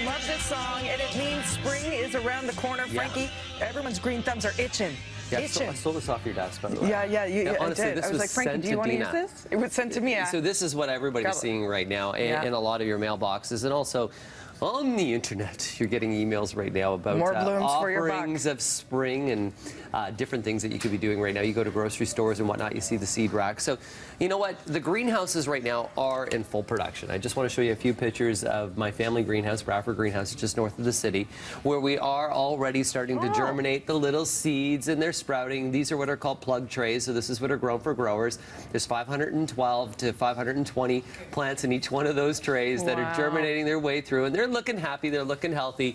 Love this song, and it means spring is around the corner, Frankie. Everyone's green thumbs are itching. Yeah, I stole this off your desk, by the way. Yeah, honestly, I did. I was like, Frankie, do you want to use this? It was sent to me. So this is what everybody's seeing right now in a lot of your mailboxes, and also on the internet. You're getting emails right now about more blooms for your buck. Offerings of spring and different things that you could be doing right now. You go to grocery stores and whatnot, you see the seed rack. So you know what? The greenhouses right now are in full production. I just want to show you a few pictures of my family greenhouse, Bradford Greenhouse, just north of the city, where we are already starting to germinate the little seeds, and they're sprouting. These are what are called plug trays, so this is what are grown for growers. There's 512 to 520 plants in each one of those trays that are germinating their way through, and they're looking happy, they're looking healthy,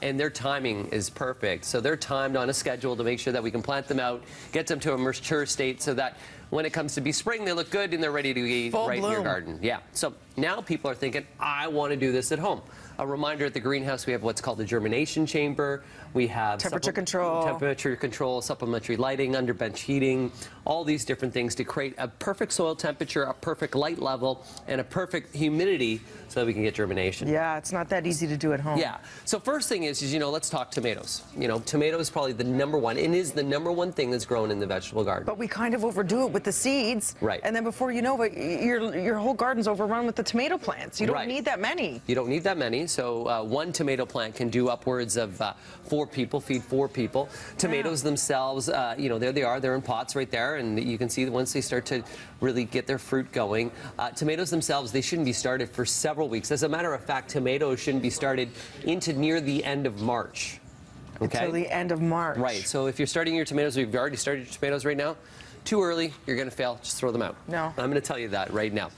and their timing is perfect. So they're timed on a schedule to make sure that we can plant them out, get them to a mature state so that when it comes to be spring, they look good and they're ready to eat right in your garden. Yeah. So now people are thinking, I want to do this at home. A reminder, at the greenhouse, we have what's called the germination chamber. We have temperature control, supplementary lighting, under bench heating, all these different things to create a perfect soil temperature, a perfect light level, and a perfect humidity so that we can get germination. Yeah, it's not that easy to do at home. Yeah. So first thing is you know, let's talk tomatoes. You know, tomato is probably the #1, and is the #1 thing that's grown in the vegetable garden. But we kind of overdo it with the seeds. Right. And then before you know it, your whole garden's overrun with the tomato plants. You don't need that many. You don't need that many. So one tomato plant can do upwards of 4 people, feed 4 people. Tomatoes themselves, you know, there they are. They're in pots right there, and you can see that once they start to really get their fruit going. Tomatoes themselves, they shouldn't be started for several weeks. As a matter of fact, tomatoes shouldn't be started into near the end of March. Okay? Until the end of March. Right. So if you're starting your tomatoes, or you've already started your tomatoes right now, too early, you're going to fail. Just throw them out. No. I'm going to tell you that right now.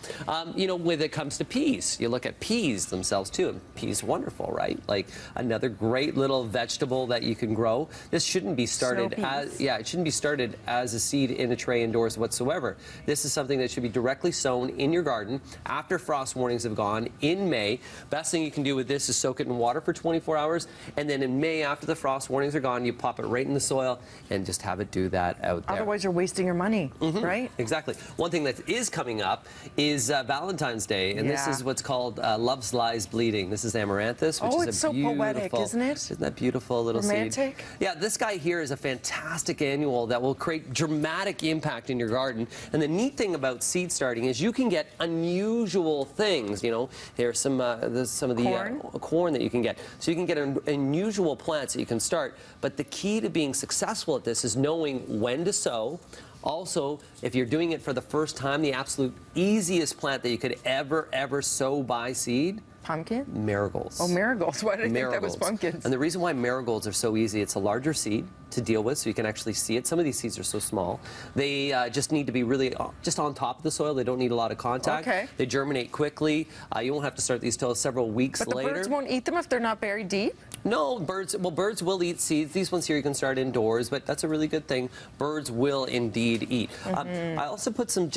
You know, when it comes to peas, you look at peas themselves too, and peas are wonderful, right? Like another great little vegetable that you can grow. This shouldn't be started as, it shouldn't be started as a seed in a tray indoors whatsoever. This is something that should be directly sown in your garden after frost warnings have gone in May. Best thing you can do with this is soak it in water for 24 hours, and then in May, after the frost warnings are gone, you pop it right in the soil and just have it do that out there. Otherwise, you're wasting your money, right? Exactly. One thing that is coming up is Valentine's Day, and this is what's called Love Lies Bleeding. This is amaranthus, which is it's so poetic, isn't it? Isn't that beautiful little romantic seed? Yeah, this guy here is a fantastic annual that will create dramatic impact in your garden. And the neat thing about seed starting is you can get unusual things. You know, here's some of the corn that you can get. So you can get unusual plants that you can start. But the key to being successful at this is knowing when to sow. Also, if you're doing it for the first time, the absolute easiest plant that you could ever sow by seed. Pumpkin? Marigolds. Oh, marigolds. Why did I think that was pumpkins? And the reason why marigolds are so easy, it's a larger seed to deal with, so you can actually see it. Some of these seeds are so small. They just need to be really just on top of the soil. They don't need a lot of contact. Okay. They germinate quickly. You won't have to start these till several weeks later. But the birds won't eat them if they're not buried deep? No, birds will eat seeds. These ones here you can start indoors, but that's a really good thing. Birds will indeed eat. I also put some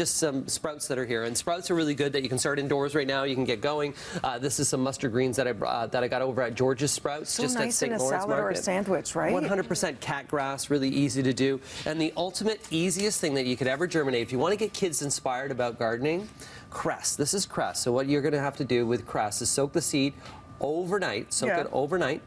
sprouts that are here, and sprouts are really good that you can start indoors right now. You can get going. This is some mustard greens that I got over at George's Sprouts. So just nice at St. in a Lawrence salad Market. or a sandwich, right? 100% cat grass, really easy to do. And the ultimate easiest thing that you could ever germinate, if you want to get kids inspired about gardening, cress. This is cress. So what you're going to have to do with cress is soak the seed overnight. Soak it overnight.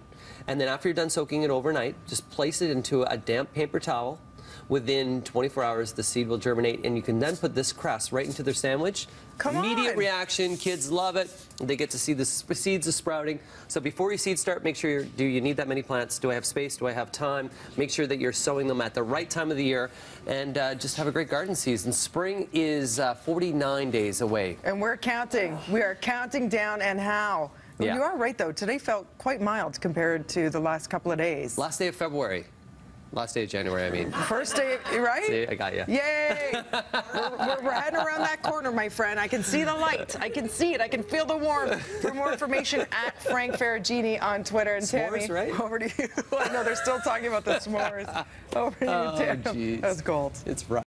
And then after you're done soaking it overnight, just place it into a damp paper towel. Within 24 hours, the seed will germinate, and you can then put this cress right into their sandwich. Immediate reaction. Kids love it. They get to see the seeds are sprouting. So before your seeds start, make sure do you need that many plants? Do I have space? Do I have time? Make sure that you're sowing them at the right time of the year, and just have a great garden season. Spring is 49 days away. And we're counting. We are counting down, and how? Well, you are right, though. Today felt quite mild compared to the last couple of days. Last day of February. Last day of January, I mean. First day, right? See, I got you. Yay! we're heading around that corner, my friend. I can see the light. I can see it. I can feel the warmth. For more information, at Frank Ferragine on Twitter. And s'mores, Tammy, right? Over to you. I know they're still talking about the s'mores. Over to you, Tam. Geez. That was gold. It's right.